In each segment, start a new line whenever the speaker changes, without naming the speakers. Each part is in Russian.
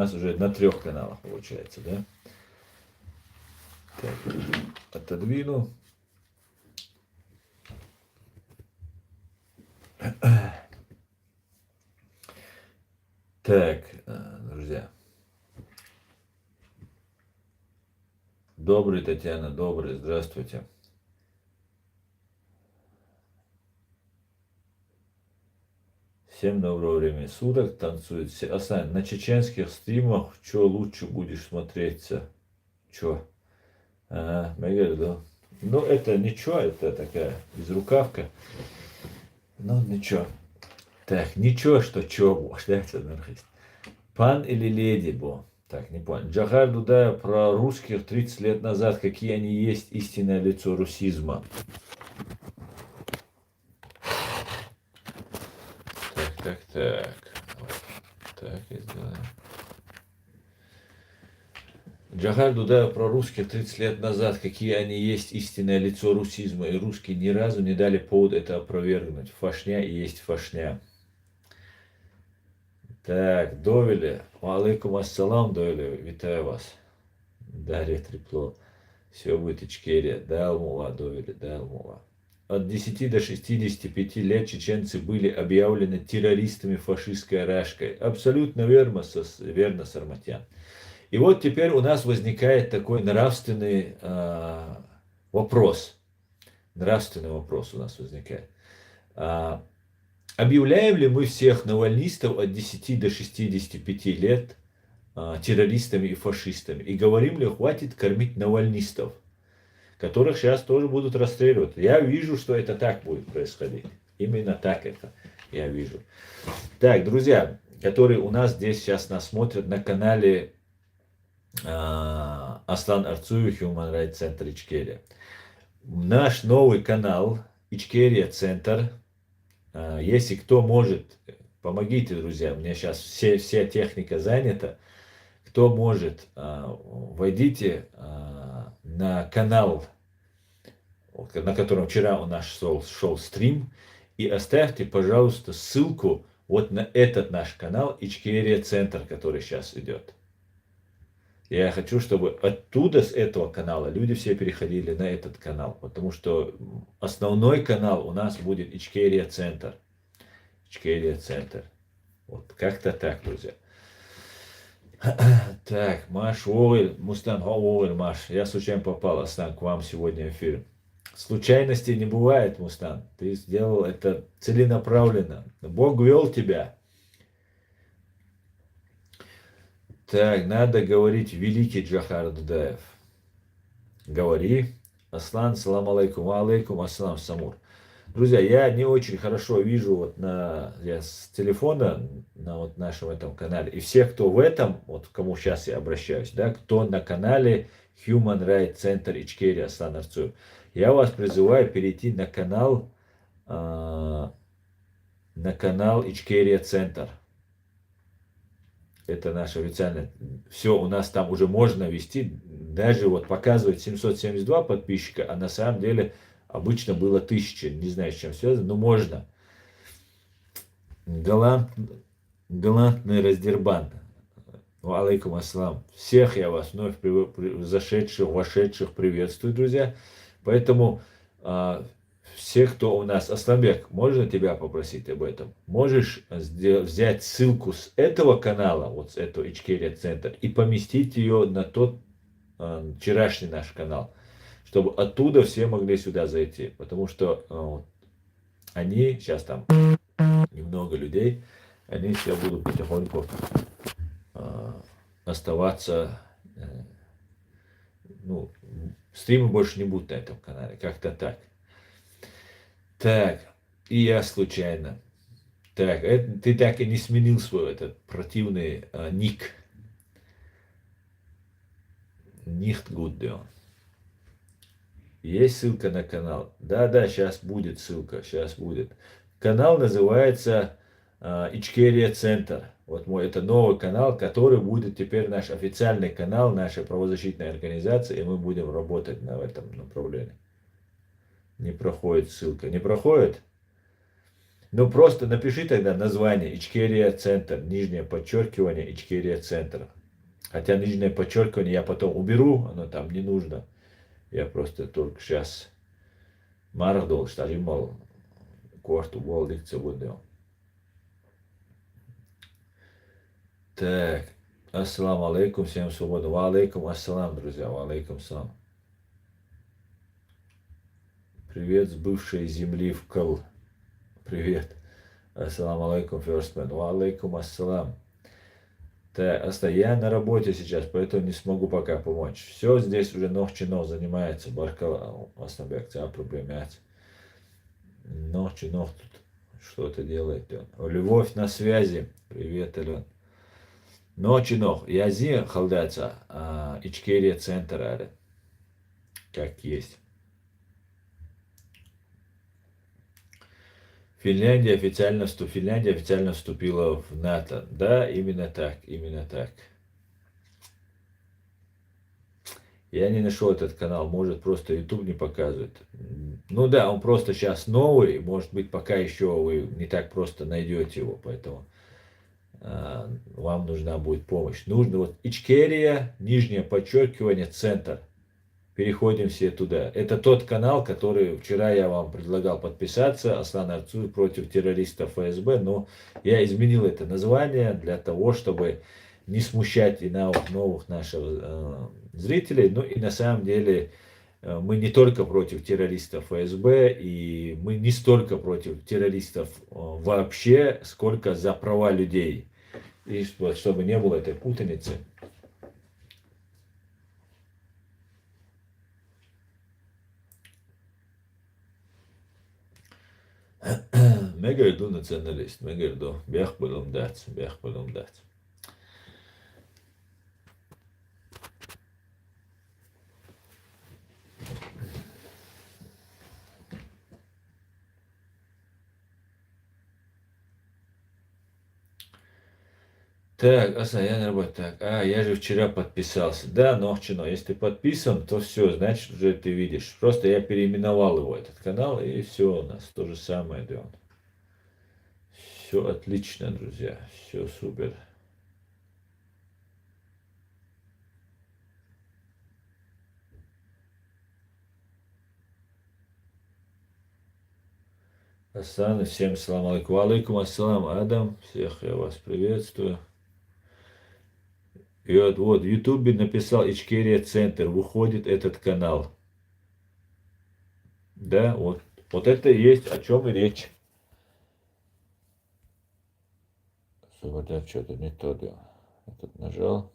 нас уже на 3 каналах получается, да? Так, отодвину. Так, друзья. Добрый, Татьяна, добрый, здравствуйте. Всем доброго времени суток, танцует все. Асань, на чеченских стримах что лучше будешь смотреться? Что? Ага, Мегаду. Ну, это ничего, это такая безрукавка. Ну, ничего. Так, ничего, что чё, да, это анархист. Пан или леди, бо? Так, не понял. Джахар Дудаев про русских 30 лет назад, какие они есть истинное лицо русизма. Так. Так, я сделаю. Джахар Дудаев про русских 30 лет назад, какие они есть истинное лицо русизма. И русские ни разу не дали повод это опровергнуть. Фашня и есть фашня. Так, Довеле. Алейкум ассалам, Довеле. Витаю вас. Дарья Трепло. Все будет Ичкерия. Да, Алмула, Довеле, да, Алмула. От 10 до 65 лет чеченцы были объявлены террористами фашистской рашкой. Абсолютно верно, верно, Сарматьян. И вот теперь у нас возникает такой нравственный вопрос. Нравственный вопрос у нас возникает. Объявляем ли мы всех навальнистов от 10 до 65 лет террористами и фашистами? И говорим ли, хватит кормить навальнистов, которых сейчас тоже будут расстреливать? Я вижу, что это так будет происходить. Именно так это я вижу. Так, друзья, которые у нас здесь сейчас нас смотрят на канале Аслан Арцуев, Human Rights Center Ичкерия. Наш новый канал Ичкерия Центр. Если кто может, помогите, друзья, у меня сейчас вся техника занята. Кто может, войдите на канал, на котором вчера у нас шел стрим, и оставьте, пожалуйста, ссылку вот на этот наш канал Ичкерия Центр, который сейчас идет. Я хочу, чтобы оттуда, с этого канала, люди все переходили на этот канал. Потому что основной канал у нас будет Ичкерия Центр. Ичкерия Центр. Вот как-то так, друзья. Так, Маш, Вовер, Мустан, Вовер, Маш. Я случайно попал, Астан, к вам сегодня в эфир. Случайностей не бывает, Мустан. Ты сделал это целенаправленно. Бог вел тебя. Так, надо говорить великий Джахар Дудаев. Говори. Аслан, салам алейкум, алейкум, аслам, Самур. Друзья, я не очень хорошо вижу вот я с телефона на вот нашем этом канале. И всех, кто в этом, вот к кому сейчас я обращаюсь, да, кто на канале Human Rights Center Ичкерия Аслан Арцуев, я вас призываю перейти на канал Ичкерия Центр. Это наш официальный. Все, у нас там уже можно вести. Даже вот показывает 772 подписчика, а на самом деле обычно было 1000. Не знаю, с чем связано, но можно. Галантный Раздербан. Алейкум ассалам. Всех я вас вновь зашедших, вошедших приветствую, друзья. Поэтому все, кто у нас... Асланбек, можно тебя попросить об этом? Можешь взять ссылку с этого канала, вот с этого Ичкерия Центр, и поместить ее на тот вчерашний наш канал, чтобы оттуда все могли сюда зайти. Потому что они, сейчас там немного людей, они все будут потихоньку оставаться... Ну, стримы больше не будут на этом канале, как-то так. Так, и я случайно. Так, ты так и не сменил свой этот противный ник. Nicht gut, да. Есть ссылка на канал? Да, сейчас будет ссылка, сейчас будет. Канал называется Ичкерия Центр. Вот это новый канал, который будет теперь наш официальный канал нашей правозащитной организации, и мы будем работать на этом направлении. Не проходит ссылка. Не проходит? Ну просто напиши тогда название Ичкерия Центр, нижнее подчеркивание Ичкерия Центр. Хотя нижнее подчеркивание я потом уберу, оно там не нужно. Я просто только сейчас мардол, что ли, мол, корту болдикца буду. Так, ассаламу алейкум, всем свободу. Ва алейкум ассалам, друзья, ва алейкум ассалам. Привет с бывшей земли в Кал. Привет. Ассаламу алейкум, ферстмен. Ва алейкум ассалам. Так, я на работе сейчас, поэтому не смогу пока помочь. Все, здесь уже ног занимается. Баркала, Аснабек, тебя проблемять. Ног тут что-то делает. Любовь на связи. Привет, Ален. Ног. Язи халдаться. Ичкерия центр, аре. Как есть. Финляндия официально вступила в НАТО. Да, именно так, именно так. Я не нашел этот канал, может просто YouTube не показывает. Ну да, он просто сейчас новый, может быть пока еще вы не так просто найдете его, поэтому вам нужна будет помощь. Нужно вот Ичкерия, нижнее подчеркивание, центр. Переходим все туда. Это тот канал, который вчера я вам предлагал подписаться. Аслан Арцуй против террористов ФСБ. Но я изменил это название для того, чтобы не смущать и новых наших зрителей. Ну и на самом деле мы не только против террористов ФСБ, и мы не столько против террористов вообще, сколько за права людей. И чтобы не было этой путаницы. Megirdu nacionalist, megirdu, bjahpalum dats. Так, я на работе. Так, я же вчера подписался. Да, Нохчино, если ты подписан, то все, значит уже ты видишь. Просто я переименовал его, этот канал, и все у нас то же самое, да. Все отлично, друзья, все супер. Асан, всем салам алейкум. Алейкум ассалам, Адам. Всех я вас приветствую. И вот в Ютубе написал Ичкерия Центр. Выходит этот канал. Да, вот это и есть, о чем и речь. Сегодня что-то не то делал. Этот нажал.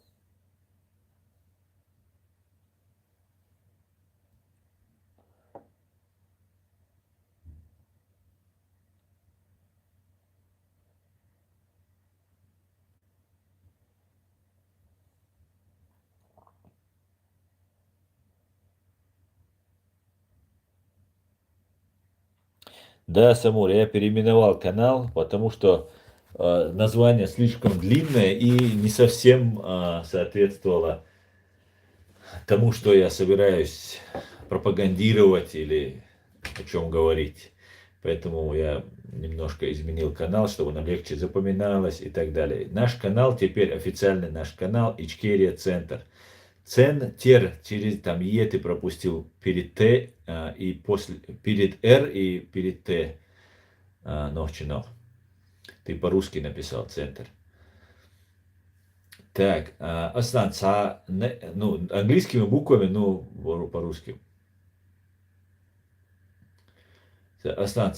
Да, Самур, я переименовал канал, потому что название слишком длинное и не совсем соответствовало тому, что я собираюсь пропагандировать или о чем говорить. Поэтому я немножко изменил канал, чтобы нам легче запоминалось и так далее. Наш канал теперь официальный наш канал Ичкерия Центр. Центр через там Е ты пропустил перед Т и после перед Р и перед Т Нохчинох. Ты по-русски написал центр. Так, Аслан, ну, английскими буквами, ну, по-русски. Аслан,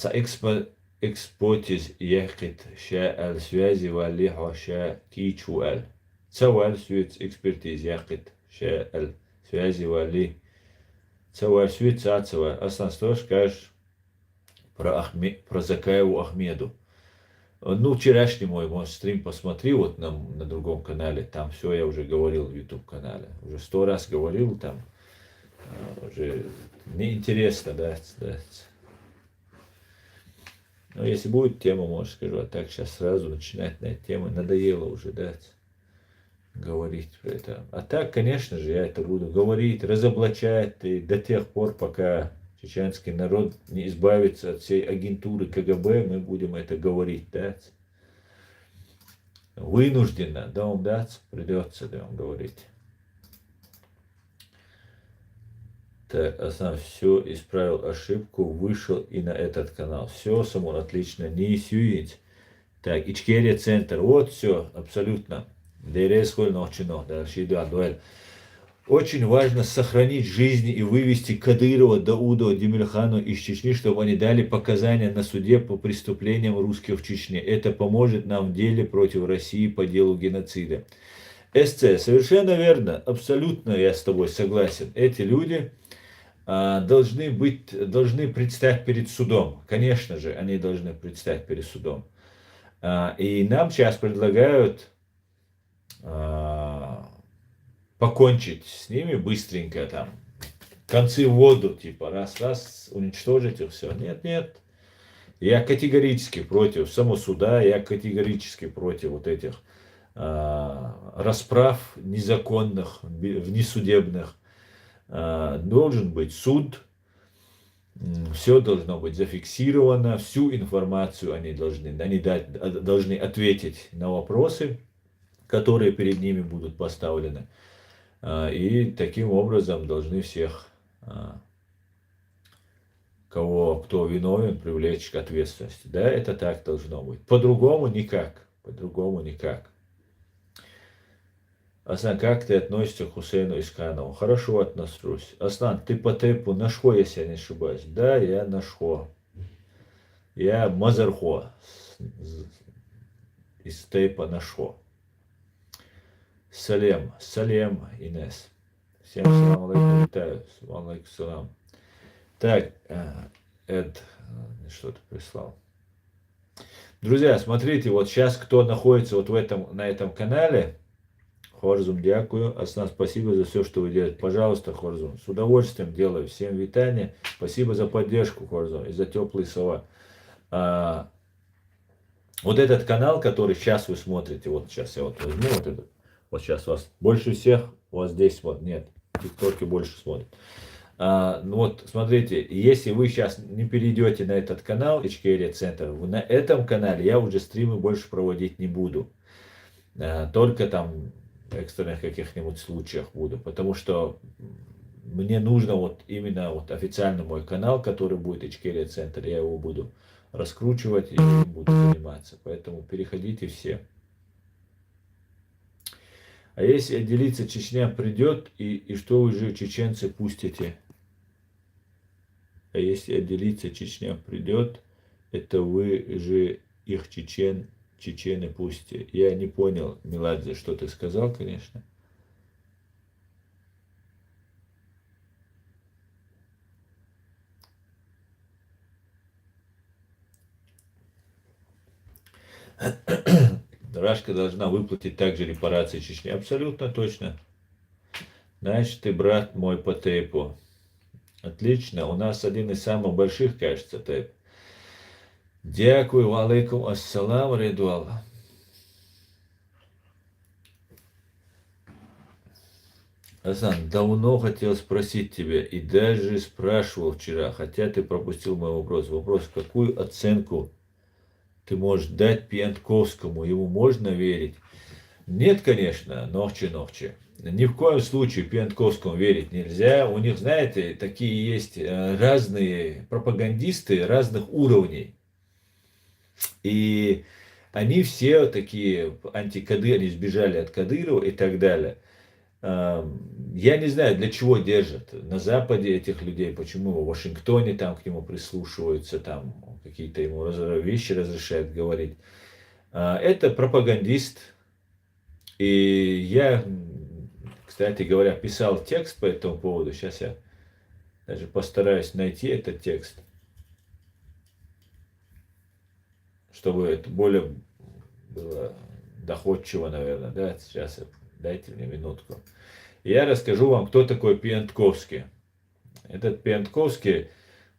экспотиз ехет ша связи валихо ша кичуэл. Цауэл свет экспертиз ехет ша связи вали. Цауэл свет цауэл. Аслан, что скажешь про Закаеву Ахмеду? Ну, вчерашний мой стрим посмотри, вот на другом канале, там все я уже говорил в YouTube канале. Уже 100 раз говорил там, уже неинтересно, да. Но если будет тема, может скажу, а так сейчас сразу начинать на эту тему, надоело уже, да, говорить про это. А так, конечно же, я это буду говорить, разоблачать и до тех пор, пока чеченский народ не избавится от всей агентуры КГБ, мы будем это говорить, да? Вынужденно, да, вам, да, придется, да, вам говорить. Так, Асан все исправил ошибку, вышел и на этот канал. Все, Самур, отлично, не сюить. Так, Ичкерия центр, вот все, абсолютно. Дерез холь ночино, да, шида, дуэль. Очень важно сохранить жизни и вывести Кадырова, Даудова, Демирхану из Чечни, чтобы они дали показания на суде по преступлениям русских в Чечне. Это поможет нам в деле против России по делу геноцида. СЦ, совершенно верно, абсолютно я с тобой согласен. Эти люди должны предстать перед судом. Конечно же, они должны предстать перед судом. И нам сейчас предлагают покончить с ними быстренько там. Концы в воду, типа, раз, уничтожить и все. Нет, нет. Я категорически против самосуда, я категорически против вот этих расправ незаконных, внесудебных. Должен быть суд, все должно быть зафиксировано, всю информацию они должны ответить на вопросы, которые перед ними будут поставлены. И таким образом должны всех, кто виновен, привлечь к ответственности. Да, это так должно быть. По-другому никак. По-другому никак. Аслан, как ты относишься к Хусейну Исканову? Хорошо отношусь. Аслан, ты по тэпу на шхо, если я не ошибаюсь? Да, я на шхо. Я мазархо. Из тэпа на шхо. Салем, Инес. Всем салам алейкум, витаю. Салам алейкум, салам. Так, Эд что-то прислал. Друзья, смотрите, вот сейчас кто находится вот на этом канале, Хорзум, дякую. Аслан, спасибо за все, что вы делаете. Пожалуйста, Хорзум, с удовольствием делаю. Всем витания. Спасибо за поддержку, Хорзум, и за теплые слова. Вот этот канал, который сейчас вы смотрите, вот сейчас я вот возьму вот этот. Вот сейчас вас больше всех, у вас здесь вот нет, в ТикТоке больше смотрят. Ну вот, смотрите, если вы сейчас не перейдете на этот канал, Ичкерия Центр, на этом канале я уже стримы больше проводить не буду. Только там в экстренных каких-нибудь случаях буду. Потому что мне нужно вот именно вот официальный мой канал, который будет Ичкерия Центр, я его буду раскручивать и буду заниматься. Поэтому переходите все. А если отделиться Чечня придет, и что вы же чеченцы пустите? А если отделиться Чечня придет, это вы же их чечены пустите. Я не понял, Меладзе, что ты сказал, конечно. Рашка должна выплатить также репарации Чечне. Абсолютно точно. Значит, ты брат мой по тейпу. Отлично. У нас один из самых больших, кажется, тейп. Дякую, алейкум ассалам, Редуал. Асан, давно хотел спросить тебя и даже спрашивал вчера, хотя ты пропустил мой вопрос. Вопрос, какую оценку ты можешь дать Пьянковскому? Ему можно верить? Нет, конечно, ногче. Ни в коем случае Пьянковскому верить нельзя. У них, знаете, такие есть разные пропагандисты разных уровней. И они все такие антикадыры, они сбежали от Кадырова и так далее. Я не знаю, для чего держат на Западе этих людей, почему в Вашингтоне там к нему прислушиваются, там какие-то ему вещи разрешают говорить. Это пропагандист. И я, кстати говоря, писал текст по этому поводу. Сейчас я даже постараюсь найти этот текст, чтобы это более было доходчиво, наверное. Да, сейчас дайте мне минутку. Я расскажу вам, кто такой Пьянковский. Этот Пьянковский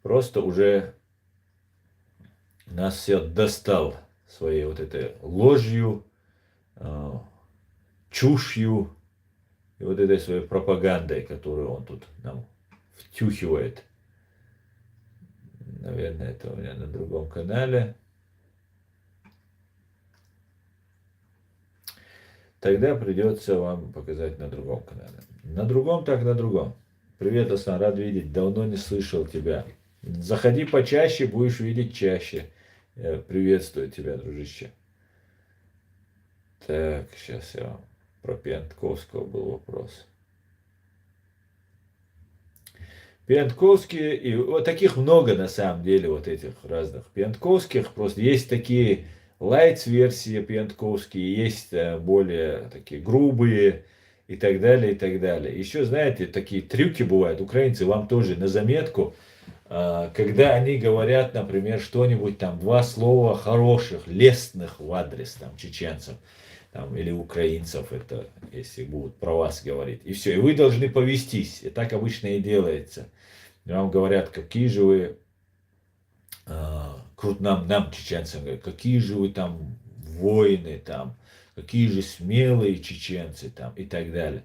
просто уже нас всех достал своей вот этой ложью, чушью и вот этой своей пропагандой, которую он тут нам втюхивает. Наверное, это у меня на другом канале. Тогда придется вам показать на другом канале. На другом, так на другом. Привет, Аслан, рад видеть. Давно не слышал тебя. Заходи почаще, будешь видеть чаще. Я приветствую тебя, дружище. Так, сейчас я вам про Пьянковского был вопрос. Пьянковские, и вот таких много на самом деле, вот этих разных Пьянковских. Просто есть такие лайтс-версии Пьянковские, есть более такие грубые и так далее, и так далее. Еще, знаете, такие трюки бывают, украинцы, вам тоже на заметку, когда они говорят, например, что-нибудь там, два слова хороших, лестных в адрес там, чеченцев там, или украинцев, это если будут про вас говорить. И все, и вы должны повестись. И так обычно и делается. И вам говорят, какие же вы, нам, чеченцам, говорят, какие же вы там воины, там, какие же смелые чеченцы там и так далее.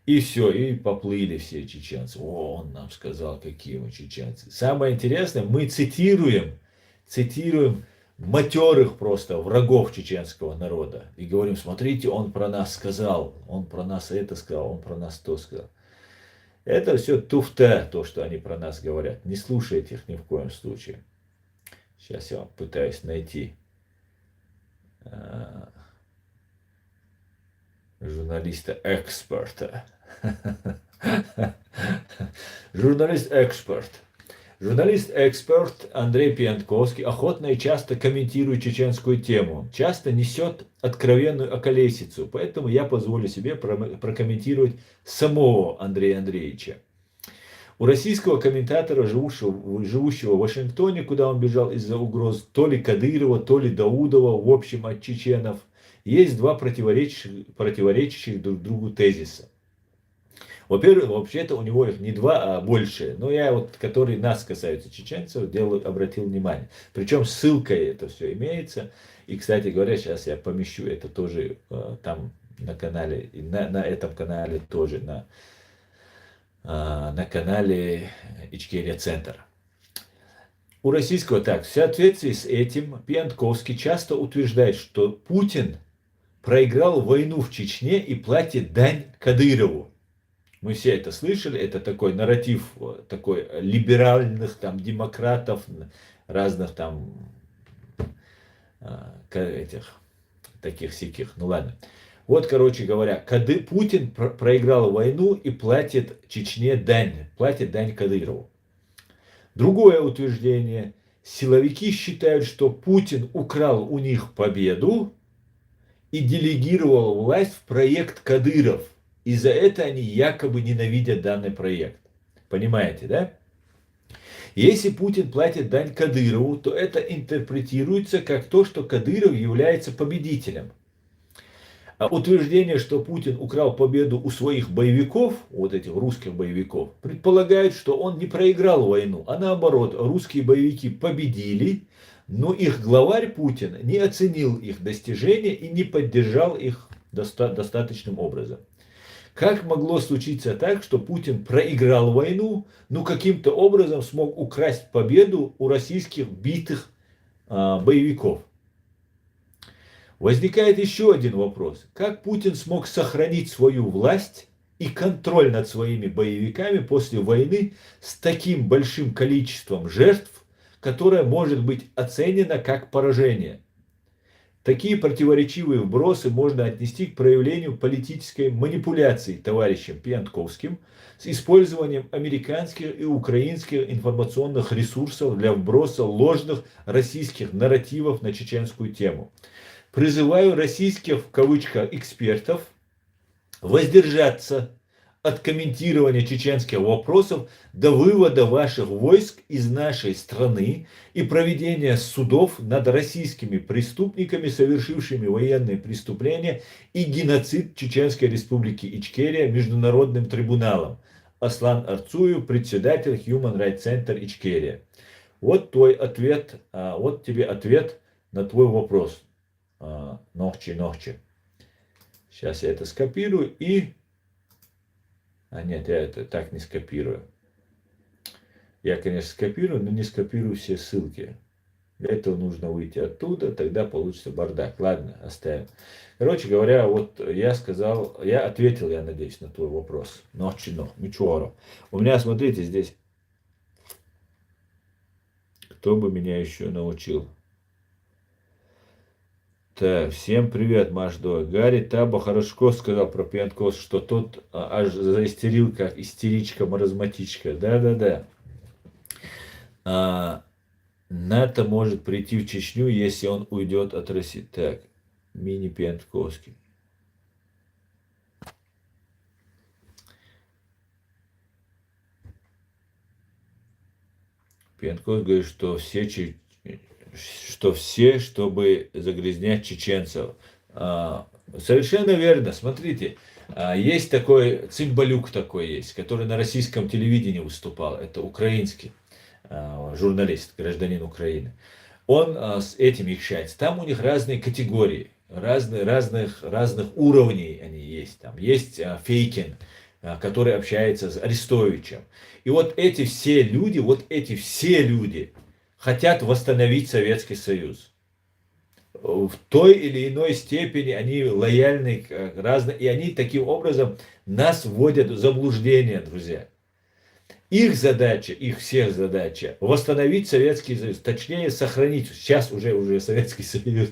И все, и поплыли все чеченцы. О, он нам сказал, какие мы чеченцы. Самое интересное, мы цитируем матерых просто врагов чеченского народа. И говорим, смотрите, он про нас сказал, он про нас это сказал, он про нас то сказал. Это все туфта, то, что они про нас говорят. Не слушайте их ни в коем случае. Сейчас я вам пытаюсь найти журналиста-эксперта. Журналист-эксперт. Журналист-эксперт Андрей Пьянковский охотно и часто комментирует чеченскую тему, часто несет откровенную околесицу, поэтому я позволю себе прокомментировать самого Андрея Андреевича. У российского комментатора, живущего в Вашингтоне, куда он бежал из-за угроз то ли Кадырова, то ли Даудова, в общем от чеченов, есть два противоречащих друг другу тезиса. Во-первых, вообще-то у него их не два, а больше. Но я вот, которые нас касаются чеченцев, обратил внимание. Причем ссылкой это все имеется. И, кстати говоря, сейчас я помещу это тоже там на канале, на этом канале тоже, на канале Ичкерия Центр. У российского так, в соответствии с этим Пьянковский часто утверждает, что Путин проиграл войну в Чечне и платит дань Кадырову. Мы все это слышали, это такой нарратив такой либеральных там демократов, разных там этих таких сяких. Ну ладно. Вот, короче говоря, Путин проиграл войну и платит Чечне дань, платит дань Кадырову. Другое утверждение. Силовики считают, что Путин украл у них победу и делегировал власть в проект Кадыров. И за это они якобы ненавидят данный проект. Понимаете, да? Если Путин платит дань Кадырову, то это интерпретируется как то, что Кадыров является победителем. А утверждение, что Путин украл победу у своих боевиков, вот этих русских боевиков, предполагает, что он не проиграл войну, а наоборот, русские боевики победили, но их главарь Путин не оценил их достижения и не поддержал их достаточным образом. Как могло случиться так, что Путин проиграл войну, но каким-то образом смог украсть победу у российских битых боевиков? Возникает еще один вопрос. Как Путин смог сохранить свою власть и контроль над своими боевиками после войны с таким большим количеством жертв, которое может быть оценено как поражение? Такие противоречивые вбросы можно отнести к проявлению политической манипуляции товарищем Пьянковским с использованием американских и украинских информационных ресурсов для вброса ложных российских нарративов на чеченскую тему. Призываю российских, в кавычках, экспертов воздержаться от комментирования чеченских вопросов до вывода ваших войск из нашей страны и проведения судов над российскими преступниками, совершившими военные преступления и геноцид Чеченской Республики Ичкерия Международным трибуналом. Аслан Арцуев, председатель Human Rights Center Ичкерия. Вот твой ответ, вот тебе ответ на твой вопрос. Нохчи. Сейчас я это скопирую и... нет, я это так не скопирую. Я, конечно, скопирую, но не скопирую все ссылки. Для этого нужно выйти оттуда, тогда получится бардак. Ладно, оставим. Короче говоря, вот я сказал, я ответил, я надеюсь, на твой вопрос. Ночью, ничего. У меня, смотрите, здесь, кто бы меня еще научил. Так, всем привет, Машдо. Гарри Таба хорошо сказал про Пьянкос, что тот аж заистерил, как истеричка-маразматичка. Да-да-да. НАТО может прийти в Чечню, если он уйдет от России. Так, мини-Пьянковский. Пьянков говорит, что все, чтобы загрязнять чеченцев. Совершенно верно. Смотрите, есть такой, Цымбалюк такой есть, который на российском телевидении выступал. Это украинский журналист, гражданин Украины. Он с этим общается. Там у них разные категории, разных уровней они есть. Там есть Фейкин, который общается с Арестовичем. И вот эти все люди хотят восстановить Советский Союз. В той или иной степени они лояльны к разным, и они таким образом нас вводят в заблуждение, друзья. Их задача, их всех задача восстановить Советский Союз, точнее сохранить. Сейчас уже Советский Союз,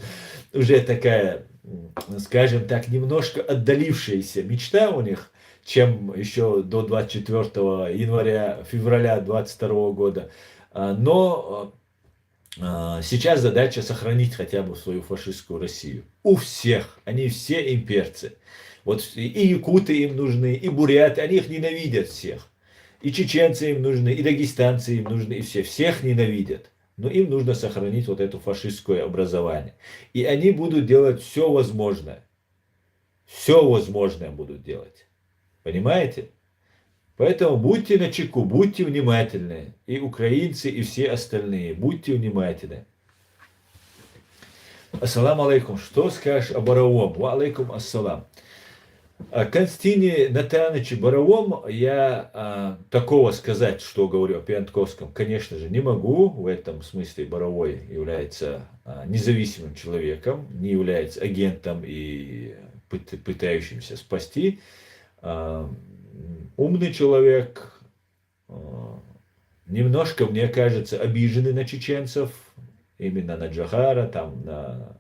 уже такая, скажем так, немножко отдалившаяся мечта у них, чем еще до 24 февраля 22 года. Но сейчас задача сохранить хотя бы свою фашистскую Россию. У всех, они все имперцы. Вот и якуты им нужны, и буряты, они их ненавидят всех. И чеченцы им нужны, и дагестанцы им нужны, и всех ненавидят. Но им нужно сохранить вот это фашистское образование. И они будут делать все возможное. Все возможное будут делать. Понимаете? Поэтому будьте начеку, будьте внимательны. И украинцы, и все остальные. Будьте внимательны. Ассаламу алейкум. Что скажешь о Боровом? Ва алейкум ассалам. О Константине Натановиче Боровом я такого сказать, что говорю о Пьянковском, конечно же, не могу. В этом смысле Боровой является независимым человеком, не является агентом и пытающимся спасти. Умный человек, немножко, мне кажется, обиженный на чеченцев, именно на Джахара, там,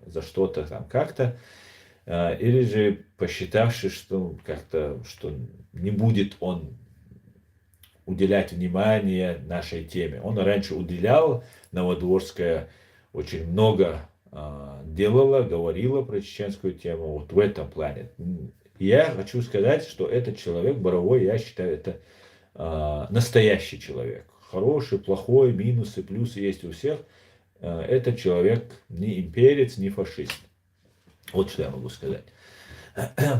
за что-то там как-то. Или же посчитавший, что как-то, что не будет он уделять внимание нашей теме. Он раньше уделял, Новодворская очень много делала, говорила про чеченскую тему, вот в этом плане. Я хочу сказать, что этот человек, Боровой, я считаю, это настоящий человек. Хороший, плохой, минусы, плюсы есть у всех. Этот человек не имперец, не фашист. Вот что я могу сказать.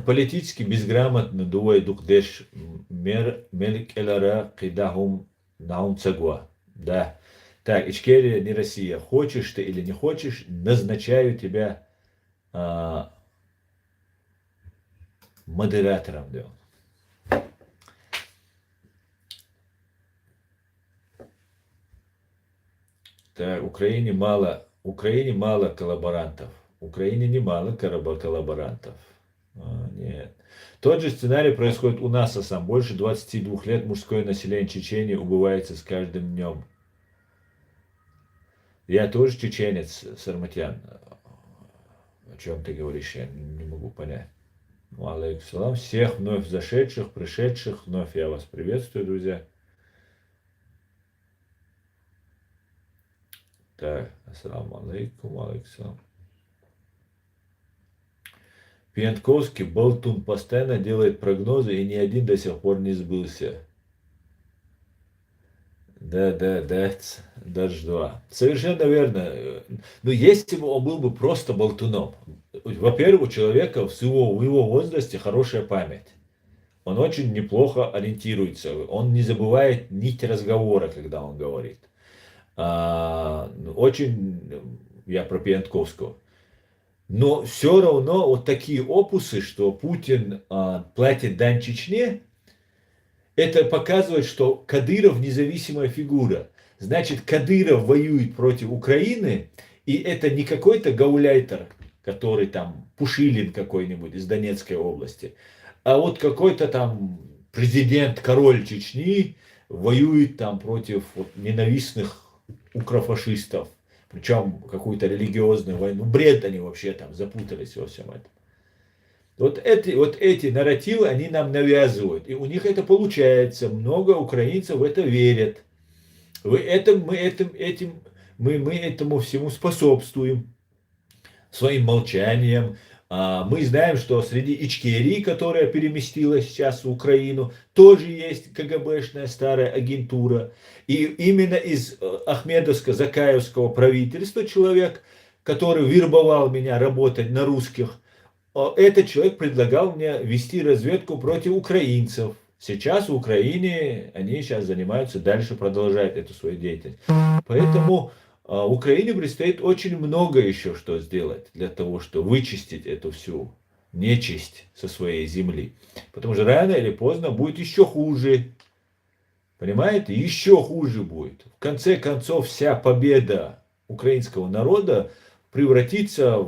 Политически безграмотно дуай дукдеш мелькелара кидахум наум цагуа. Да. Так, Ичкерия не Россия. Хочешь ты или не хочешь, назначаю тебя модератором. Да. Так, Украине мало коллаборантов. Украине немало коллаборантов. Нет. Тот же сценарий происходит у нас, сам. Больше 22 лет мужское население Чечении убывается с каждым днем. Я тоже чеченец, Сарматян. О чем ты говоришь, я не могу понять. Алейкум салам. Всех вновь зашедших, пришедших, вновь я вас приветствую, друзья. Так, ассаламу алейкум, алейкум салам. Пьянковский болтун постоянно делает прогнозы, и ни один до сих пор не сбылся. Да, даже два. Совершенно верно. Но если бы он был бы просто болтуном, во-первых, у человека в его возрасте хорошая память. Он очень неплохо ориентируется. Он не забывает нить разговора, когда он говорит. Очень, я про Пьянковского. Но все равно вот такие опусы, что Путин платит дань Чечне, это показывает, что Кадыров независимая фигура. Значит, Кадыров воюет против Украины, и это не какой-то гауляйтер, который там Пушилин какой-нибудь из Донецкой области, а вот какой-то там президент, король Чечни воюет там против вот ненавистных укрофашистов. Причем какую-то религиозную войну. Бред они вообще там запутались во всем этом. Вот эти нарративы они нам навязывают. И у них это получается. Много украинцев в это верят. Мы этому всему способствуем своим молчанием. Мы знаем, что среди Ичкерии, которая переместилась сейчас в Украину, тоже есть КГБшная старая агентура. И именно из Ахмедовско-Закаевского правительства человек, который вербовал меня работать на русских, этот человек предлагал мне вести разведку против украинцев. Сейчас в Украине они сейчас занимаются, дальше продолжают эту свою деятельность. Поэтому Украине предстоит очень много еще что сделать для того, чтобы вычистить эту всю нечисть со своей земли. Потому что рано или поздно будет еще хуже. Понимаете? Еще хуже будет. В конце концов, вся победа украинского народа превратится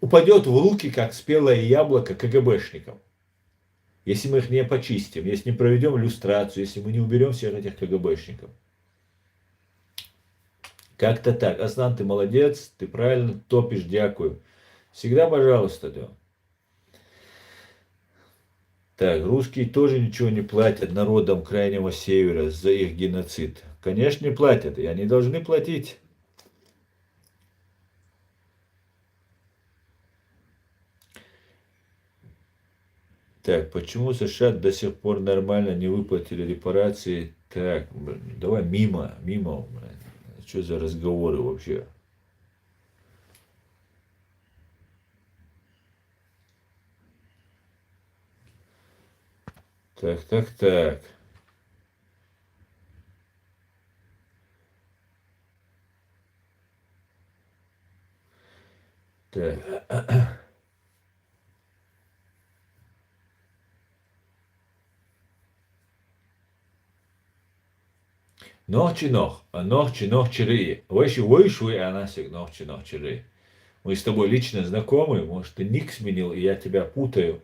упадет в руки, как спелое яблоко КГБшникам. Если мы их не почистим, если не проведем иллюстрацию, если мы не уберем всех этих КГБшников. Как-то так. Аслан, ты молодец, ты правильно топишь, дякую. Всегда пожалуйста, да. Так, русские тоже ничего не платят народам Крайнего Севера за их геноцид. Конечно, не платят, и они должны платить. Так, почему США до сих пор нормально не выплатили репарации? Так, давай мимо. Что за разговоры вообще? Так. Так. Нох чири. Выши, анасик, нох чири. Мы с тобой лично знакомы, может, ты ник сменил, и я тебя путаю.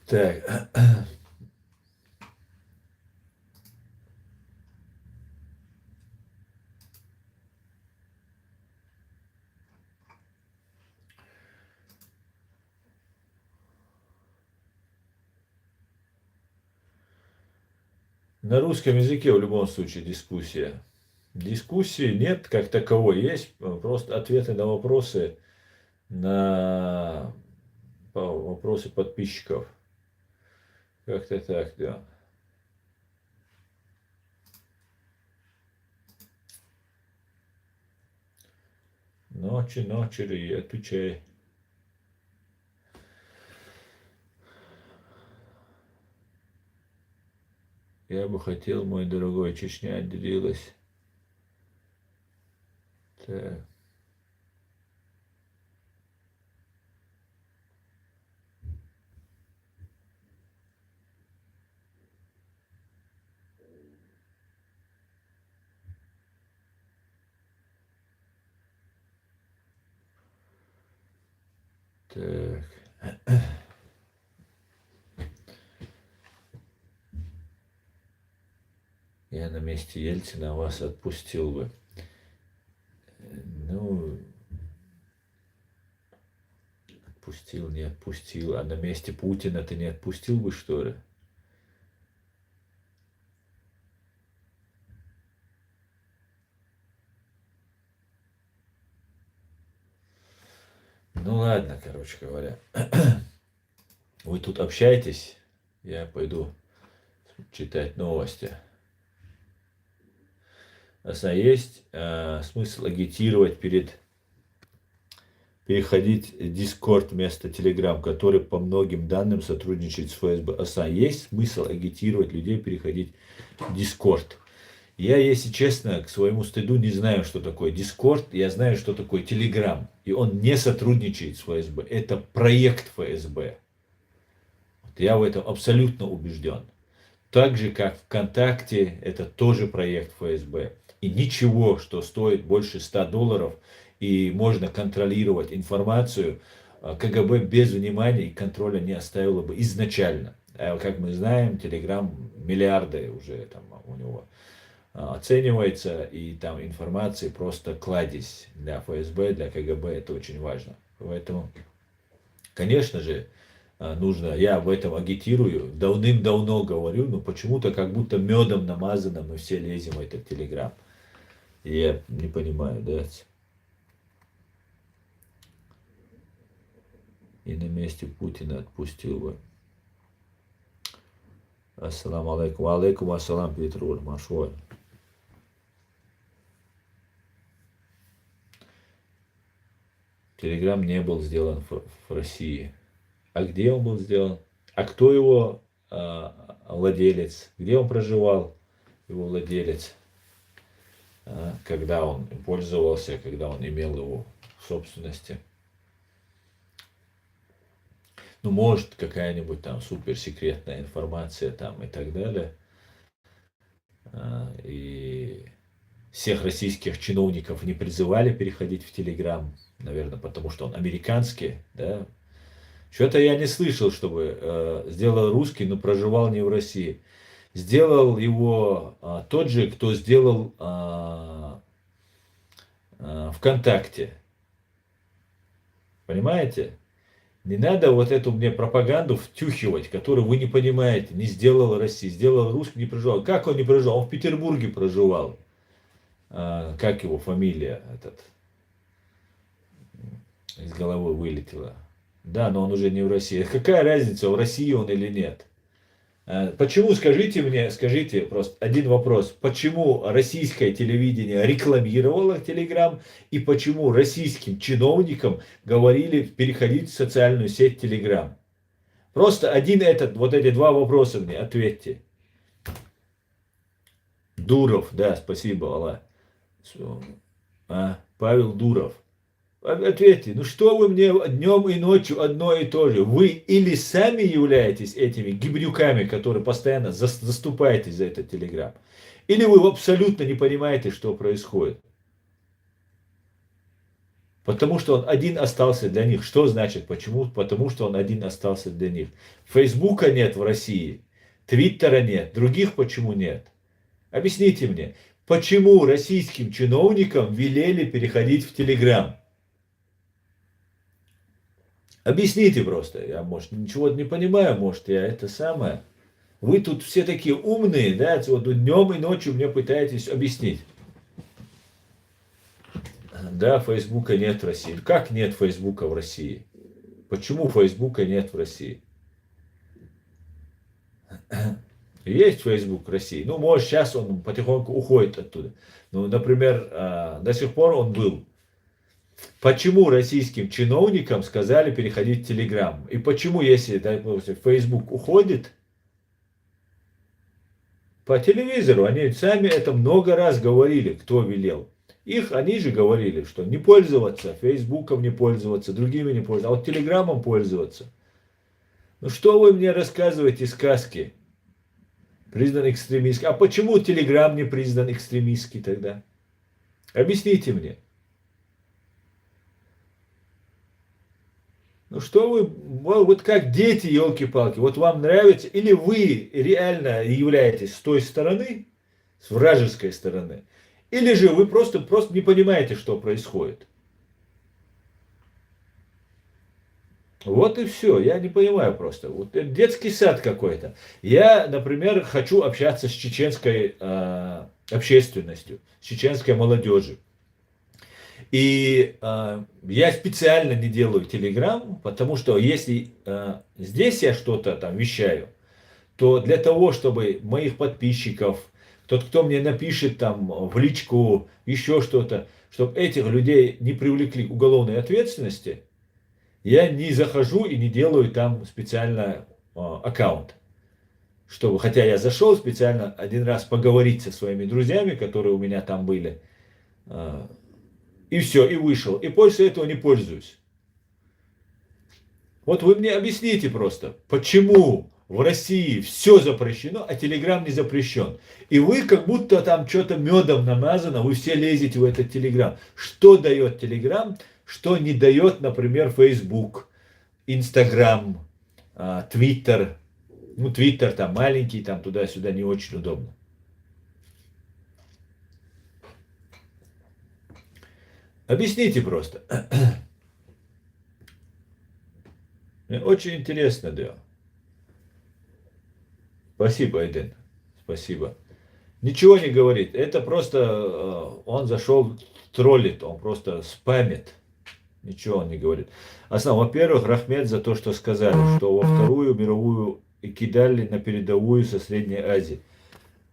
Так. На русском языке в любом случае дискуссия. Дискуссии нет как таковой. Есть просто ответы на вопросы подписчиков. Как-то так, да. Ночи, отвечай. Я бы хотел, мой дорогой, Чечня отделилась. Так. Так. Я на месте Ельцина вас отпустил бы. Ну, отпустил, не отпустил. А на месте Путина ты не отпустил бы, что ли? Ну ладно, короче говоря. Вы тут общаетесь, я пойду читать новости. Есть смысл агитировать перед переходить в Discord вместо Telegram, который по многим данным сотрудничает с ФСБ. Есть смысл агитировать людей переходить в Discord. Я, если честно, к своему стыду не знаю, что такое Discord. Я знаю, что такое Telegram. И он не сотрудничает с ФСБ. Это проект ФСБ. Я в этом абсолютно убежден. Так же, как ВКонтакте, это тоже проект ФСБ. И ничего, что стоит больше $100, и можно контролировать информацию, КГБ без внимания и контроля не оставило бы изначально. А как мы знаем, Telegram миллиарды уже там у него оценивается, и там информации просто кладезь для ФСБ, для КГБ, это очень важно. Поэтому, конечно же, нужно, я об этом агитирую, давным-давно говорю, но почему-то как будто медом намазано, мы все лезем в этот Телеграм. Я не понимаю, да? И на месте Путина отпустил бы. Ассаламу алейкум. Алейкум ассалам, Петруль, Машой. Телеграм не был сделан в России. А где он был сделан? А кто его владелец? Где он проживал, его владелец? Когда он пользовался, когда он имел его в собственности? Ну, может, какая-нибудь там суперсекретная информация там и так далее. И всех российских чиновников не призывали переходить в Телеграм, наверное, потому что он американский, да. Что-то я не слышал, чтобы сделал русский, но проживал не в России. Сделал его тот же, кто сделал ВКонтакте. Понимаете? Не надо вот эту мне пропаганду втюхивать, которую вы не понимаете. Не сделала Россия, сделал русский, не проживал. Как он не проживал? Он в Петербурге проживал. Как его фамилия этот? Из головы вылетела. Да, но он уже не в России. Какая разница, в России он или нет? Почему, скажите мне, скажите просто один вопрос. Почему российское телевидение рекламировало Телеграм и почему российским чиновникам говорили переходить в социальную сеть Телеграм? Просто вот эти два вопроса мне ответьте. Дуров, да, спасибо, Алла. Павел Дуров. Ответьте, ну что вы мне днем и ночью одно и то же? Вы или сами являетесь этими гибрюками, которые постоянно заступаетесь за этот Телеграм, или вы абсолютно не понимаете, что происходит. Потому что он один остался для них. Что значит почему? Потому что он один остался для них. Фейсбука нет в России, Твиттера нет, других почему нет? Объясните мне, почему российским чиновникам велели переходить в Телеграм? Объясните просто. Я, может, ничего не понимаю, может, я это самое. Вы тут все такие умные, да, вот днем и ночью мне пытаетесь объяснить. Да, Фейсбука нет в России. Как нет Фейсбука в России? Почему Фейсбука нет в России? Есть Фейсбук в России. Ну, может, сейчас он потихоньку уходит оттуда. Ну, например, до сих пор он был. Почему российским чиновникам сказали переходить в Телеграм? И почему, если Facebook уходит по телевизору, они сами это много раз говорили, кто велел. Они же говорили, что не пользоваться, Фейсбуком не пользоваться, другими не пользоваться, а вот Телеграмом пользоваться. Ну что вы мне рассказываете сказки? Признан экстремистский. А почему Телеграм не признан экстремистский тогда? Объясните мне. Ну что вы, вот как дети, елки-палки, вот вам нравится, или вы реально являетесь с той стороны, с вражеской стороны, или же вы просто не понимаете, что происходит. Вот и все, я не понимаю просто. Вот детский сад какой-то. Я, например, хочу общаться с чеченской общественностью, с чеченской молодежью. И я специально не делаю Телеграм, потому что если здесь я что-то там вещаю, то для того, чтобы моих подписчиков, тот, кто мне напишет там в личку еще что-то, чтобы этих людей не привлекли к уголовной ответственности, я не захожу и не делаю там специально аккаунт. Чтобы, хотя я зашел специально один раз поговорить со своими друзьями, которые у меня там были, и все, и вышел. И после этого не пользуюсь. Вот вы мне объясните просто, почему в России все запрещено, а Телеграм не запрещен. И вы как будто там что-то медом намазано, вы все лезете в этот Телеграм. Что дает Телеграм, что не дает, например, Facebook, Инстаграм, Твиттер. Ну, Твиттер там маленький, там туда-сюда не очень удобно. Объясните просто. Мне очень интересно, да. Спасибо, Айден. Спасибо. Ничего не говорит. Это просто он зашел, троллит, он просто спамит. Ничего он не говорит. Во-первых, Рахмет за то, что сказали, что во Вторую мировую и кидали на передовую со Средней Азии.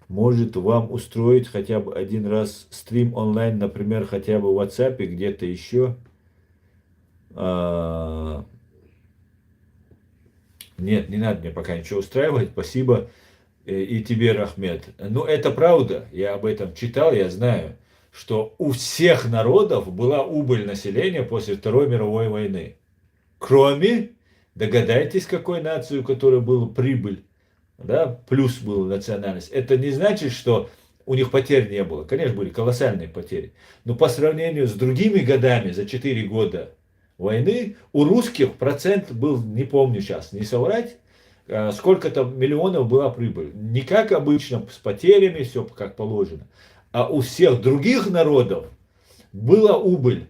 Может вам устроить хотя бы один раз стрим онлайн, например, хотя бы в WhatsApp, где-то еще? Нет, не надо мне пока ничего устраивать, спасибо и тебе, Рахмет. Ну, это правда, я об этом читал, я знаю, что у всех народов была убыль населения после Второй мировой войны. Кроме, догадайтесь, какой нации, у которой была прибыль, да, плюс была национальность. Это не значит, что у них потерь не было. Конечно, были колоссальные потери. Но по сравнению с другими годами, за 4 года войны, у русских процент был, не помню сейчас, не соврать, сколько-то миллионов была прибыль. Не как обычно, с потерями, все как положено. А у всех других народов была убыль.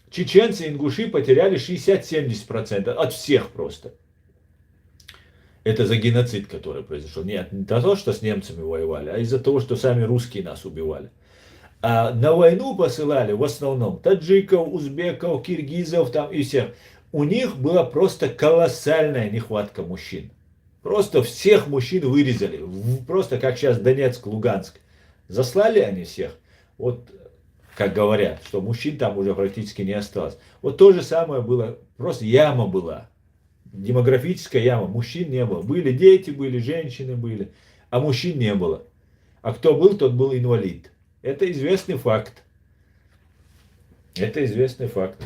Чеченцы и ингуши потеряли 60-70% от всех просто. Это за геноцид, который произошел. Нет, не за то, что с немцами воевали, а из-за того, что сами русские нас убивали. А на войну посылали в основном таджиков, узбеков, киргизов там и всех. У них была просто колоссальная нехватка мужчин. Просто всех мужчин вырезали. Просто как сейчас Донецк, Луганск. Заслали они всех. Вот как говорят, что мужчин там уже практически не осталось. Вот то же самое было. Просто яма была. Демографическая яма. Мужчин не было. Были дети, были женщины, были. А мужчин не было. А кто был, тот был инвалид. Это известный факт. Это известный факт.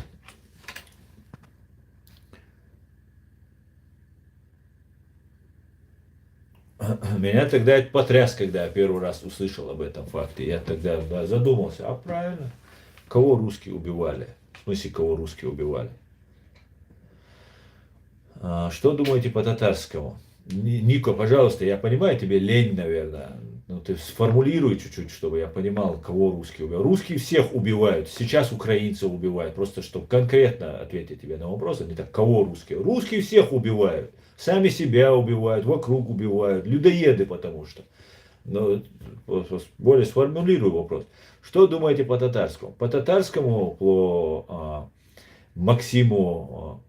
Меня тогда это потряс, когда я первый раз услышал об этом факте. Я тогда задумался, а правильно, кого русские убивали? В смысле, кого русские убивали? Что думаете по татарскому? Нико, пожалуйста, я понимаю, тебе лень, наверное. Ну, ты сформулируй чуть-чуть, чтобы я понимал, кого русские убивают. Русские всех убивают. Сейчас украинцев убивают. Просто, чтобы конкретно ответить тебе на вопрос, а не так, кого русские. Русские всех убивают. Сами себя убивают, вокруг убивают. Людоеды, потому что. Но более сформулирую вопрос. Что думаете по татарскому? По татарскому, по Максиму,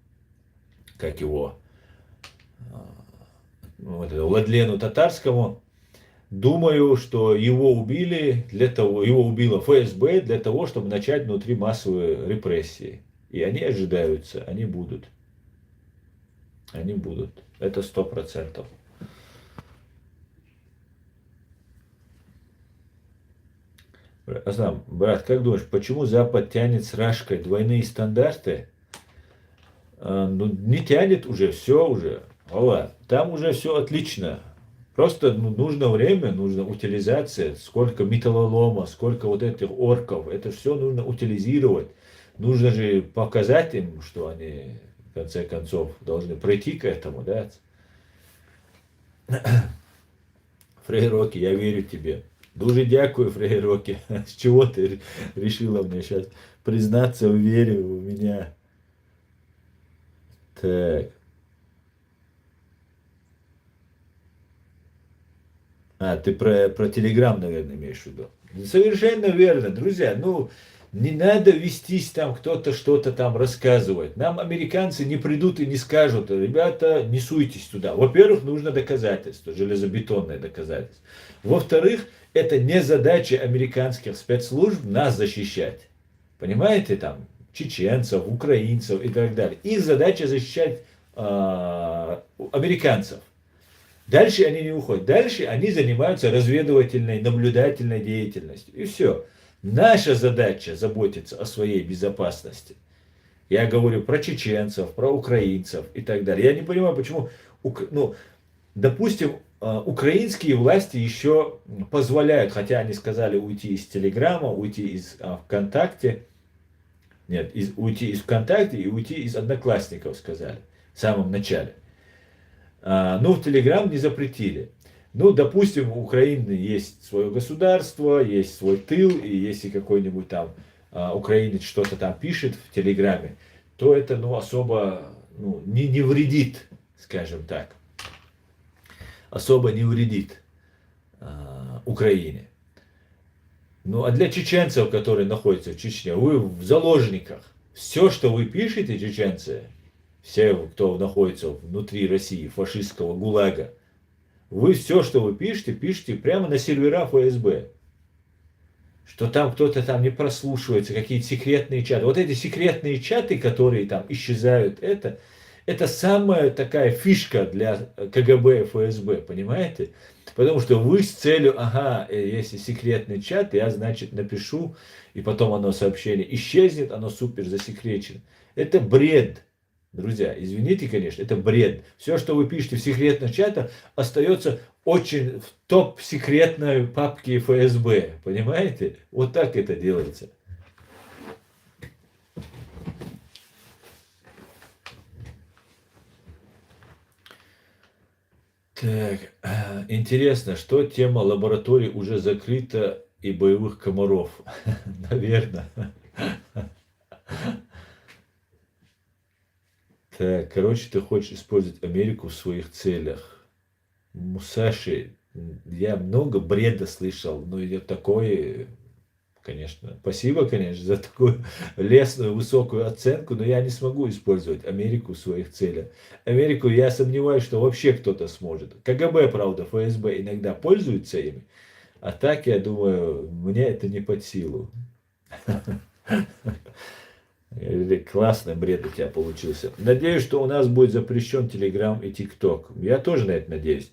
как его, Владлену Татарскому, думаю, что его убили для того, его убило ФСБ для того, чтобы начать внутри массовые репрессии. И они ожидаются, они будут. Они будут. Это 100%. Аслан, брат, как думаешь, почему Запад тянет с Рашкой двойные стандарты? Ну, не тянет уже, все уже. Алла, там уже все отлично. Просто нужно время, нужна утилизация. Сколько металлолома, сколько вот этих орков. Это все нужно утилизировать. Нужно же показать им, что они, в конце концов, должны прийти к этому, да? Фрейроки, я верю тебе. Дуже дякую, Фрейроки. С чего ты решила мне сейчас признаться в вере в меня? Так. Ты про Телеграм, наверное, имеешь в виду. Совершенно верно, друзья. Ну, не надо вестись там, кто-то что-то там рассказывает. Нам американцы не придут и не скажут, ребята, не суйтесь туда. Во-первых, нужно доказательство, железобетонное доказательство. Во-вторых, это не задача американских спецслужб нас защищать. Понимаете, там, чеченцев, украинцев и так далее. Их задача защищать американцев. Дальше они не уходят. Дальше они занимаются разведывательной, наблюдательной деятельностью. И все. Наша задача заботиться о своей безопасности. Я говорю про чеченцев, про украинцев и так далее. Я не понимаю, почему, ну, допустим, украинские власти еще позволяют, хотя они сказали уйти из Телеграма, уйти из ВКонтакте, нет, уйти из ВКонтакте и уйти из Одноклассников, сказали в самом начале. Ну, в Телеграм не запретили. Ну, допустим, у Украины есть свое государство, есть свой тыл, и если какой-нибудь там украинец что-то там пишет в Телеграме, то это, ну, особо, ну, не вредит, скажем так. Особо не вредит Украине. Ну, а для чеченцев, которые находятся в Чечне, вы в заложниках. Все, что вы пишете, чеченцы, все, кто находится внутри России, фашистского ГУЛАГа, вы все, что вы пишете, пишете прямо на сервера ФСБ. Что там кто-то там не прослушивается, какие-то секретные чаты. Вот эти секретные чаты, которые там исчезают, это самая такая фишка для КГБ и ФСБ, понимаете? Потому что вы с целью, ага, если секретный чат, я, значит, напишу, и потом оно сообщение исчезнет, оно супер засекречено. Это бред. Друзья, извините, конечно, это бред. Все, что вы пишете в секретных чатах, остается очень в топ-секретной папке ФСБ. Понимаете? Вот так это делается. Так, интересно, что тема лабораторий уже закрыта и боевых комаров? Наверное. Так, короче, ты хочешь использовать Америку в своих целях. Мусаши, я много бреда слышал, но я такой, конечно, спасибо, конечно, за такую лестную, высокую оценку, но я не смогу использовать Америку в своих целях. Америку я сомневаюсь, что вообще кто-то сможет. КГБ, правда, ФСБ иногда пользуются ими, а так, я думаю, мне это не под силу. Классный бред у тебя получился. Надеюсь, что у нас будет запрещен Телеграм и ТикТок. Я тоже на это надеюсь.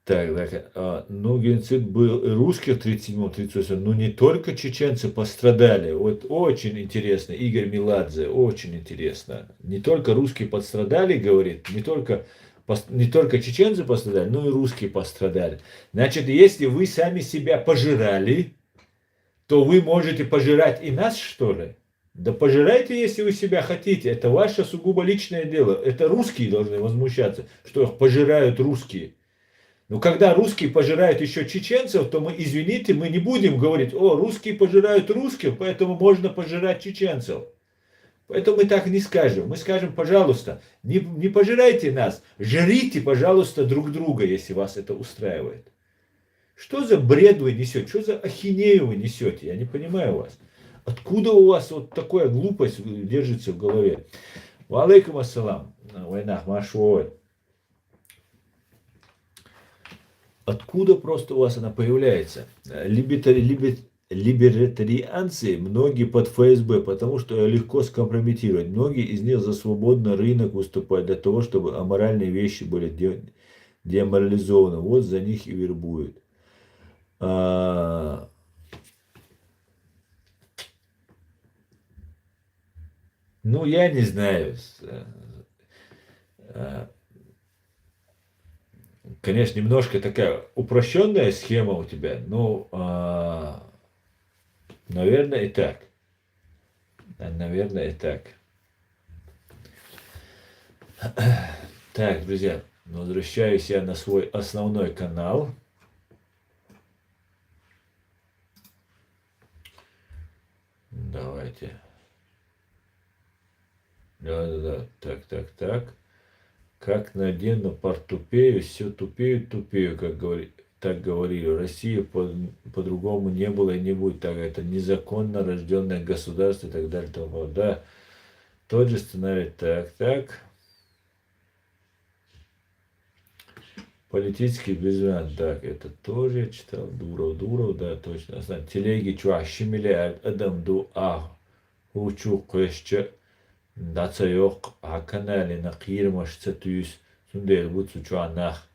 Так, ну, геноцид был и русских в 37-38, но не только чеченцы пострадали. Вот очень интересно, Игорь Меладзе, очень интересно. Не только русские пострадали, говорит, не только чеченцы пострадали, но и русские пострадали. Значит, если вы сами себя пожирали, то вы можете пожирать и нас, что ли? Да пожирайте, если вы себя хотите. Это ваше сугубо личное дело. Это русские должны возмущаться, что их пожирают русские. Но когда русские пожирают еще чеченцев, то мы, извините, мы не будем говорить, о, русские пожирают русских, поэтому можно пожирать чеченцев. Поэтому мы так не скажем. Мы скажем, пожалуйста, не пожирайте нас, жрите, пожалуйста, друг друга, если вас это устраивает. Что за бред вы несете? Что за ахинею вы несете? Я не понимаю вас. Откуда у вас вот такая глупость держится в голове? Валейкум ассалам. Война, машой. Откуда просто у вас она появляется? Либертарианцы, многие под ФСБ, потому что легко скомпрометировать. Многие из них за свободный рынок выступают для того, чтобы аморальные вещи были деморализованы. Вот за них и вербуют. Ну, я не знаю. Конечно, немножко такая упрощенная схема у тебя, но, наверное, и так. Наверное, и так. Так, друзья, возвращаюсь я на свой основной канал. Давайте. Да. Так. Как надену портупею, все тупею, так говорили. Россия по-другому не было и не будет. Так, это незаконно рожденное государство и так далее. Да, тот же сценарий. Так. Политический безвариант, так, это тоже читал. Дуров, да, точно. Телеги чуа шимилярд адам ду учу квеща даца yok а канале на кирмаш цатюс сундер буцу чуа нах.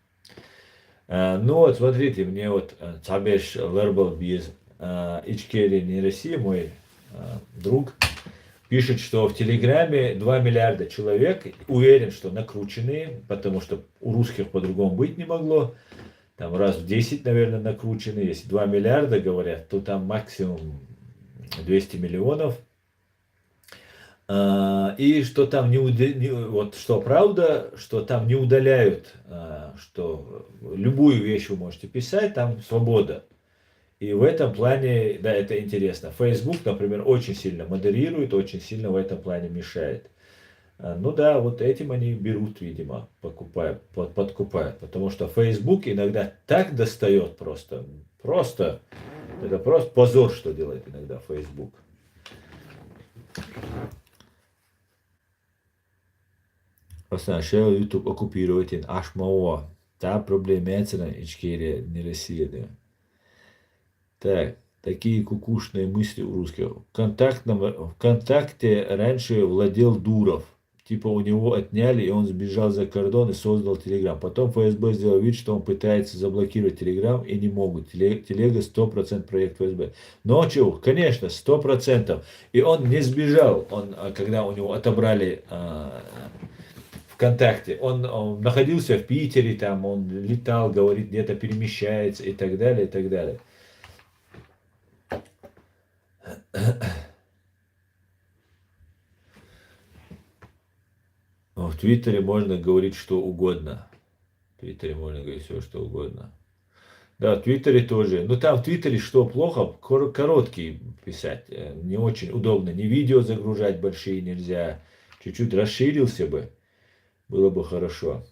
Ну вот, смотрите, мне вот Цабеш Лербал без Ичкери не России, мой друг, пишет, что в Телеграме 2 миллиарда человек, уверен, что накрученные, потому что у русских по-другому быть не могло, там раз в 10, наверное, накручены, если 2 миллиарда говорят, то там максимум 200 миллионов, и что там вот что правда, что там не удаляют, что любую вещь вы можете писать, там свобода. И в этом плане, да, это интересно. Facebook, например, очень сильно модерирует, очень сильно в этом плане мешает. Ну да, вот этим они берут, видимо, подкупают, потому что Facebook иногда так достает просто, это просто позор, что делает иногда Facebook. Așa YouTube оккупирует аж мало. Та проблемятина Ичкерия не Россия, да. Так, такие кукушные мысли у русских. ВКонтакте раньше владел Дуров. Типа у него отняли, и он сбежал за кордон и создал Телеграм. Потом ФСБ сделал вид, что он пытается заблокировать Телеграм, и не могут. Телега 100% проект ФСБ. Но чего? Конечно, 100%. И он не сбежал, когда у него отобрали ВКонтакте. Он находился в Питере, там он летал, говорит, где-то перемещается и так далее, и так далее. В Твиттере можно говорить что угодно. В Твиттере можно говорить все, что угодно. Да, в Твиттере тоже. Но там в Твиттере что плохо? Короткий писать. Не очень удобно. Не видео загружать большие нельзя. Чуть-чуть расширился бы. Было бы хорошо.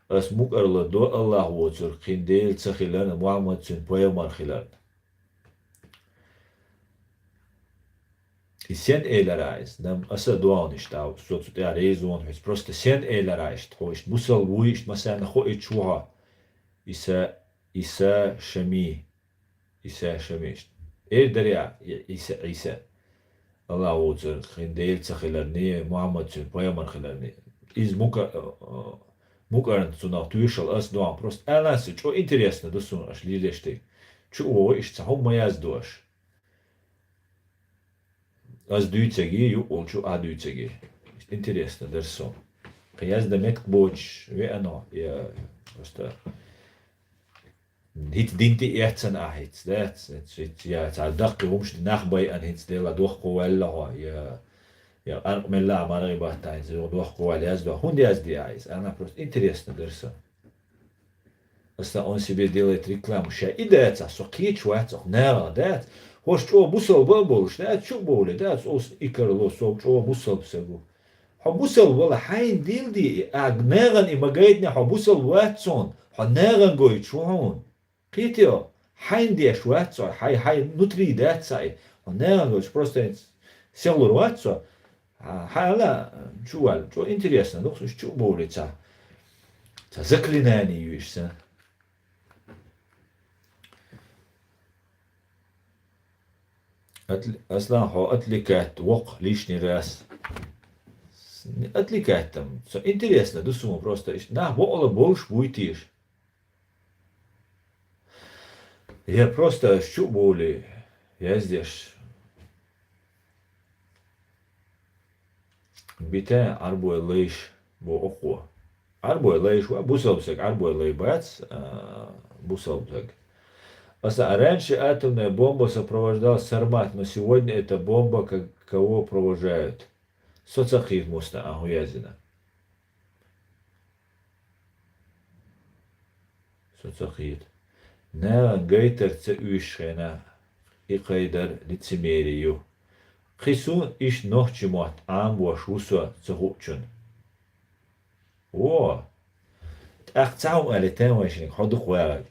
Асмук арладо Аллах воцур. Хиндейл цахилан Мухаммад цин поямар хилан. И сен эйларайс, нам аса дуан иштау, соцут я резон, просто сен эйларайс, тхоишь, мусал вуишь, масана хо и чуха, иса шами, дарья, иса, Аллах воцур, хиндейл цахиларни, Мухаммад цин поямар хиларни. Из мукарн цунах туишал ас дуан, просто аласы, что интересно, досун аш лилеш ты, чего иш цахум маяз дуаш. Az duycegi, ю олчу дuycegi. Интересно, дерсо. Кияз демек боч, ве оно. Я просто... Hit dinti ehtsan ahits, ja, تعدق يومش نخبي أن هيت ديلا دوخ قوالله я армелла марыба тайз, دوخ قوال яздо, хун язди айз. Она просто интересно, дерсо. Просто он себе делает рекламу. Ща и дается, соки чуатсох, нера, дается. Хош чого бусал бабулш, да, чу боли, да, ос икарло, со чого бусал всего. Хабусал вала хайн дилди, агнеран и магайдня хабусал ватсон, ханеран гой чуон. Китио, хайн деш ватсон, хай внутри дацай, ханеран гой, просто селур ватсон, хайла чуал, чо интересно, ну чу боли ца заклинание юишься. Аслан отвлекает вок лишний раз. Отвлекает там. Интересно, досума просто. На, вола больше будешь. Я просто щу боли. Я здесь. Бите арбой лейш бо охо. Арбой лейш, бусалбсак, арбой лейбац, бусалбсак. Раньше атомная бомба сопровождала Сармат, но сегодня эта бомба кого провожают? Соцахид муста ахуязина. Соцахид. На гейтер цеюшена и кайдар лицемерию. Хисун иш нохчимот амбуаш усо цехучун. О! Ахцаум алетем вашник, ходу хуярак.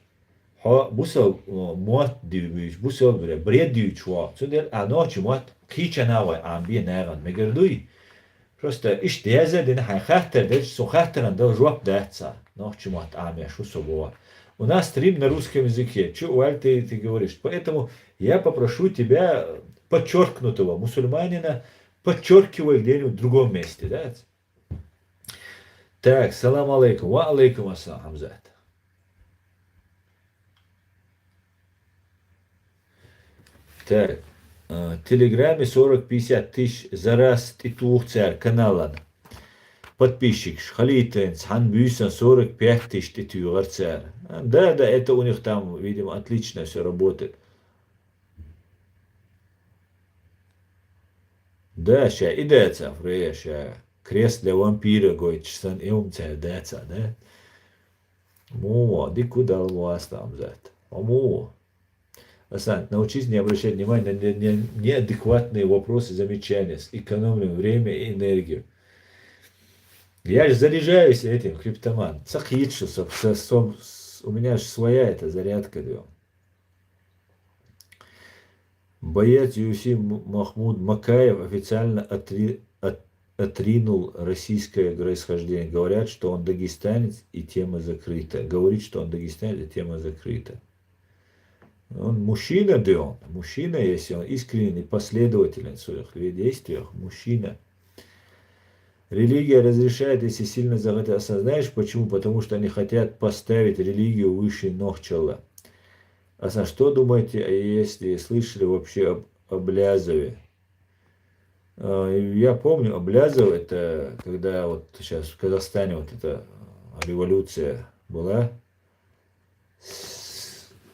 بوسو موت دیویش بوسو برید دیوچ وا چون در آنچه موت کیچه نوای آنبی نگان مگردوی پروسته ایش دیازه دین های خاطر دل سو خاطران دل جواب دهت سا нохчимат амя, шусобова. У нас стрим на русском языке. Че, Валь, ты говоришь? Поэтому я попрошу тебя подчеркнутого мусульманина, подчеркивай где-нибудь в другом месте, да? Так, салам алейкум. Ва алейкум ассалам, Хамзат. Так, в Телеграме 40-50 тысяч за раз титулух царь каналан. Подписчик Халитен, Ханбюса 45 тысяч титулух царь. Да, да, это у них там, видимо, отлично все работает. Да, ща и деца, фреша. Крест для вампира, говорит, чсан и умца, деца, да? Му, дику дал вас там, зад. Му. Асан, научись не обращать внимания на неадекватные вопросы, замечания. Экономим время и энергию. Я же заряжаюсь этим, криптоман. Сахидшу, у меня же своя эта зарядка, да. Боец UFC Махмуд Макаев официально отринул российское происхождение. Говорят, что он дагестанец и тема закрыта. Говорит, что он дагестанец и тема закрыта. Он мужчина, да он. Мужчина, если он искренний, последователен в своих действиях. Мужчина. Религия разрешает, если сильно захотят. Осознаешь почему? Потому что они хотят поставить религию выше ног чела. А что думаете, если слышали вообще об Лязове? Я помню, Аблязов, это когда вот сейчас в Казахстане вот эта революция была,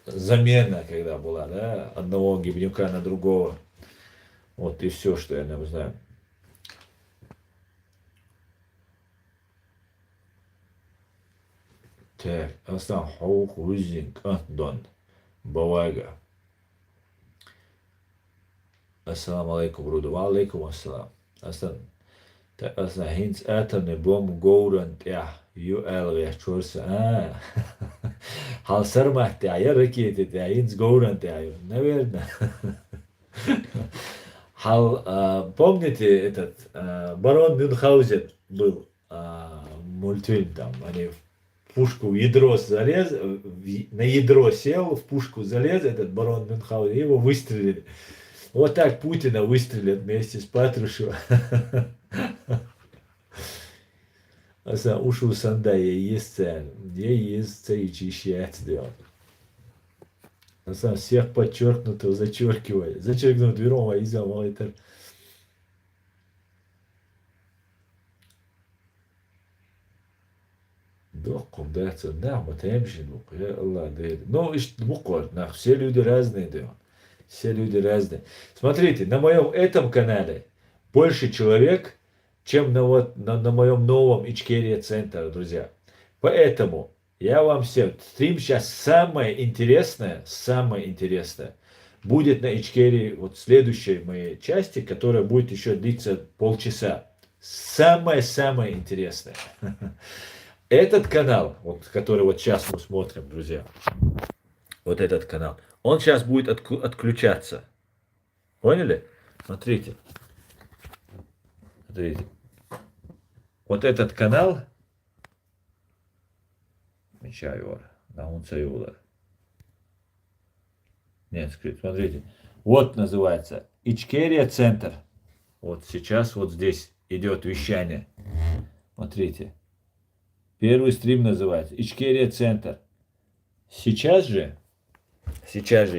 замена когда была, да, одного гибнюка на другого. Вот и все, что я знаю. Так, Асан Хаук Рузинг Антон Бавага. Ассаламу алейкум, Руду. Ва алейкум ассалам. Асан. Так, Асан Хинц Атане Бом Гоурант Я ЮЛ Вяхчурса. Халсармахте, а я ракеты, а Хинц Гоурант Я. Наверное. Помните этот барон Мюнхгаузен был мультфильм там, они в пушку в ядро залез, на ядро сел, в пушку залез этот барон Мюнхгаузен, его выстрелили. Вот так Путина выстрелят вместе с Патрушевым. Аса ушу санда есцен, есца и чищать сделал. Аса всех подчеркнуто зачеркивает. Зачеркнут верома и замолитер. Докум дается, да, мы темщину, Аллах дает. Ну, и буквально, все люди разные, да. Все люди разные. Смотрите, на моем этом канале больше человек, чем на моем новом Ичкерия центре, друзья. Поэтому я вам всем, стрим сейчас самое интересное будет на Ичкерии, вот следующей моей части, которая будет еще длиться полчаса. Самое интересное. Этот канал, вот, который вот сейчас мы смотрим, друзья, вот этот канал, он сейчас будет отключаться. Поняли? Смотрите. Смотрите. Вот этот канал. Мечаю. Нет, смотрите. Вот называется Ичкерия центр. Вот сейчас вот здесь идет вещание. Смотрите. Первый стрим называется Ичкерия центр. Сейчас же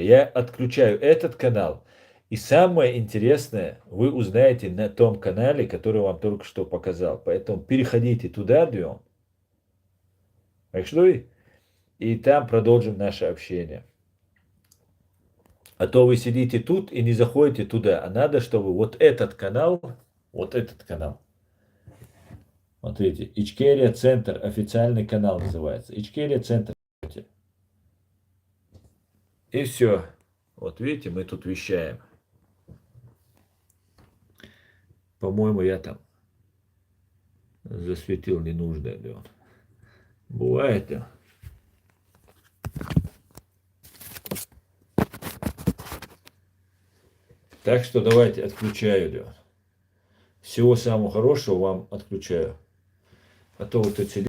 я отключаю этот канал. И самое интересное вы узнаете на том канале, который вам только что показал. Поэтому переходите туда, Дион. И там продолжим наше общение. А то вы сидите тут и не заходите туда. А надо, чтобы вот этот канал. Смотрите, Ичкерия центр, официальный канал называется. Ичкерия центр. И все. Вот видите, мы тут вещаем. По-моему, я там засветил ненужное. Да. Бывает. Да. Так что давайте отключаю. Да. Всего самого хорошего вам отключаю. А то вот тут сидите.